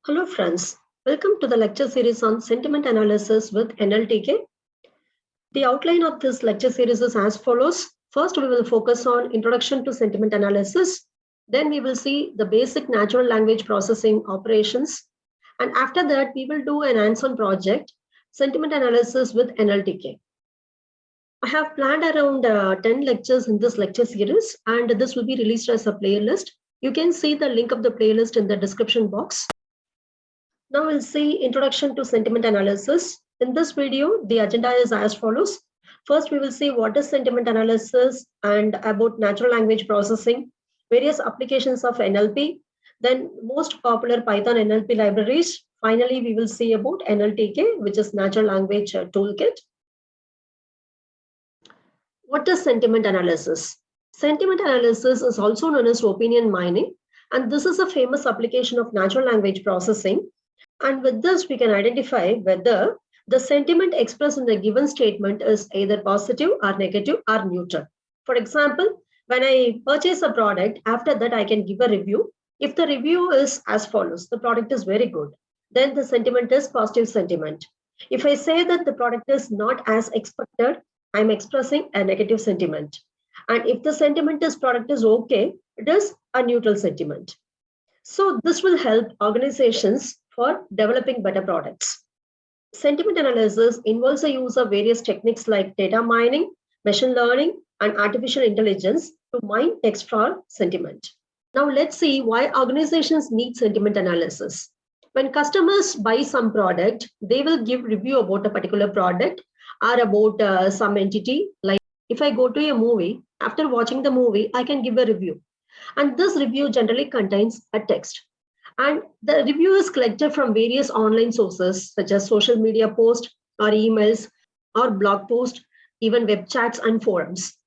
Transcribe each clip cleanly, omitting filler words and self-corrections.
Hello friends, welcome to the lecture series on sentiment analysis with NLTK. The outline of this lecture series is as follows. First, we will focus on introduction to sentiment analysis. Then we will see the basic natural language processing operations. And after that, we will do an hands-on project, sentiment analysis with NLTK. I have planned around 10 lectures in this lecture series, and this will be released as a playlist. You can see the link of the playlist in the description box. Now we'll see introduction to sentiment analysis. In this video, the agenda is as follows. First, we will see what is sentiment analysis and about natural language processing, various applications of NLP, then most popular Python NLP libraries. Finally, we will see about NLTK, which is Natural Language Toolkit. What is sentiment analysis? Sentiment analysis is also known as opinion mining, and this is a famous application of natural language processing. And with this, we can identify whether the sentiment expressed in a given statement is either positive or negative or neutral. For example, when I purchase a product, after that I can give a review. If the review is as follows, the product is very good, then the sentiment is positive sentiment. If I say that the product is not as expected, I'm expressing a negative sentiment. And if the sentiment is product is okay, it is a neutral sentiment. So this will help organizations for developing better products. Sentiment analysis involves the use of various techniques like data mining, machine learning, and artificial intelligence to mine text for sentiment. Now let's see why organizations need sentiment analysis. When customers buy some product, they will give review about a particular product or about some entity. Like if I go to a movie, after watching the movie, I can give a review. And this review generally contains a text. And the review is collected from various online sources such as social media posts or emails or blog posts, even web chats and forums.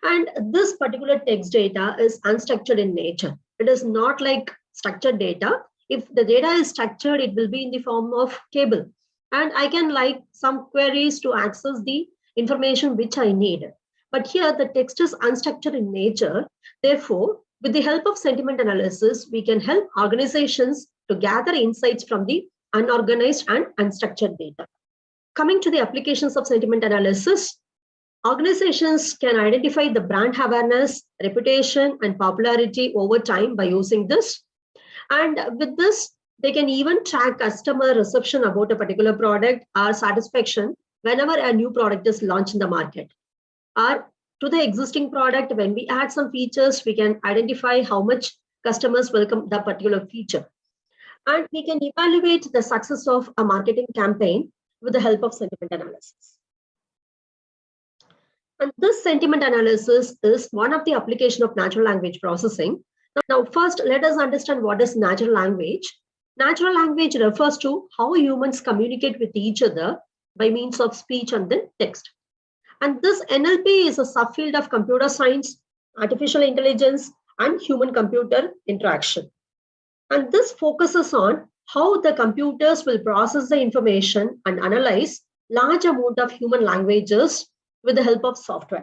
And this particular text data is unstructured in nature. It is not like structured data. If the data is structured, it will be in the form of table. And I can like some queries to access the information which I need. But here the text is unstructured in nature. Therefore, with the help of sentiment analysis, we can help organizations to gather insights from the unorganized and unstructured data. Coming to the applications of sentiment analysis, organizations can identify the brand awareness, reputation, and popularity over time by using this. And with this, they can even track customer reception about a particular product or satisfaction whenever a new product is launched in the market. Or to the existing product, when we add some features, we can identify how much customers welcome the particular feature. And we can evaluate the success of a marketing campaign with the help of sentiment analysis. And this sentiment analysis is one of the applications of natural language processing. Now, first, let us understand what is natural language. Natural language refers to how humans communicate with each other by means of speech and then text. And this NLP is a subfield of computer science, artificial intelligence, and human-computer interaction. And this focuses on how the computers will process the information and analyze large amount of human languages with the help of software.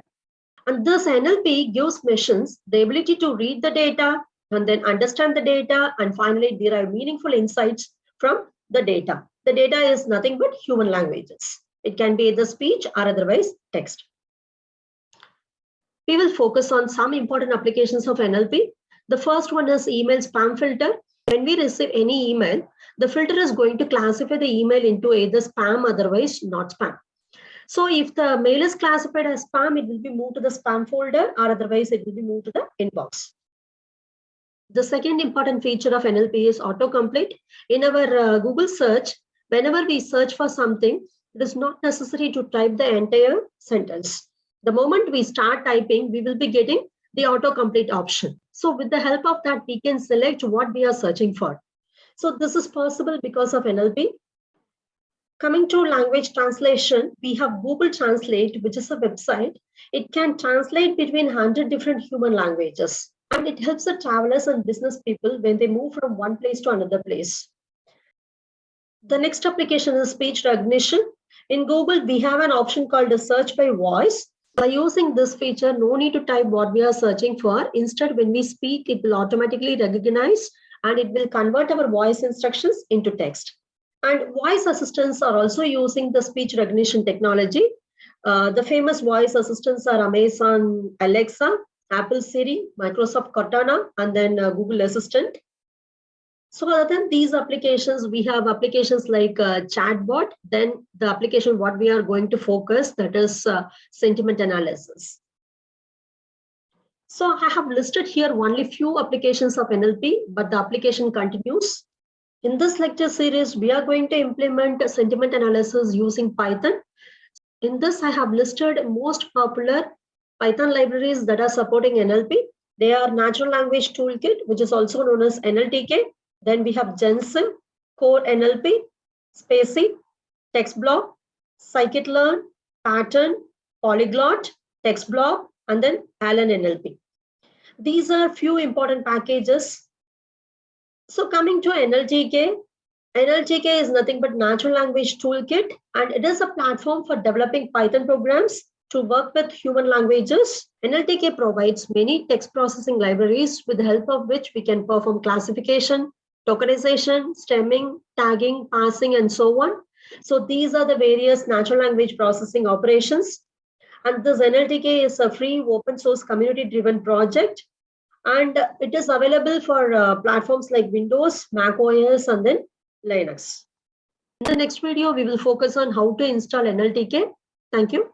And this NLP gives machines the ability to read the data and then understand the data and finally derive meaningful insights from the data. The data is nothing but human languages. It can be either speech or otherwise text. We will focus on some important applications of NLP. The first one is email spam filter. When we receive any email, the filter is going to classify the email into either spam, otherwise not spam. So if the mail is classified as spam, it will be moved to the spam folder or otherwise it will be moved to the inbox. The second important feature of NLP is autocomplete. In our Google search, whenever we search for something, it is not necessary to type the entire sentence. The moment we start typing, we will be getting the autocomplete option. So with the help of that, we can select what we are searching for. So this is possible because of NLP. Coming to language translation, we have Google Translate, which is a website. It can translate between 100 different human languages. And it helps the travelers and business people when they move from one place to another place. The next application is speech recognition. In Google, we have an option called the search by voice. By using this feature, no need to type what we are searching for. Instead, when we speak, it will automatically recognize and it will convert our voice instructions into text. And voice assistants are also using the speech recognition technology. The famous voice assistants are Amazon Alexa, Apple Siri, Microsoft Cortana, and then Google Assistant. So other than these applications, we have applications like chatbot, then the application what we are going to focus, that is sentiment analysis. So I have listed here only few applications of NLP, but the application continues. In this lecture series, we are going to implement sentiment analysis using Python. In this, I have listed most popular Python libraries that are supporting NLP. They are Natural Language Toolkit, which is also known as NLTK. Then we have Jensen, Core NLP, Spacey, TextBlob, Scikit-learn, Pattern, Polyglot, TextBlob, and then Alan NLP. These are few important packages. So coming to NLTK, NLTK is nothing but Natural Language Toolkit, and it is a platform for developing Python programs to work with human languages. NLTK provides many text processing libraries with the help of which we can perform classification, tokenization, stemming, tagging, parsing, and so on. So these are the various natural language processing operations. And this NLTK is a free open source community-driven project. And it is available for platforms like Windows, Mac OS, and then Linux. In the next video, we will focus on how to install NLTK. Thank you.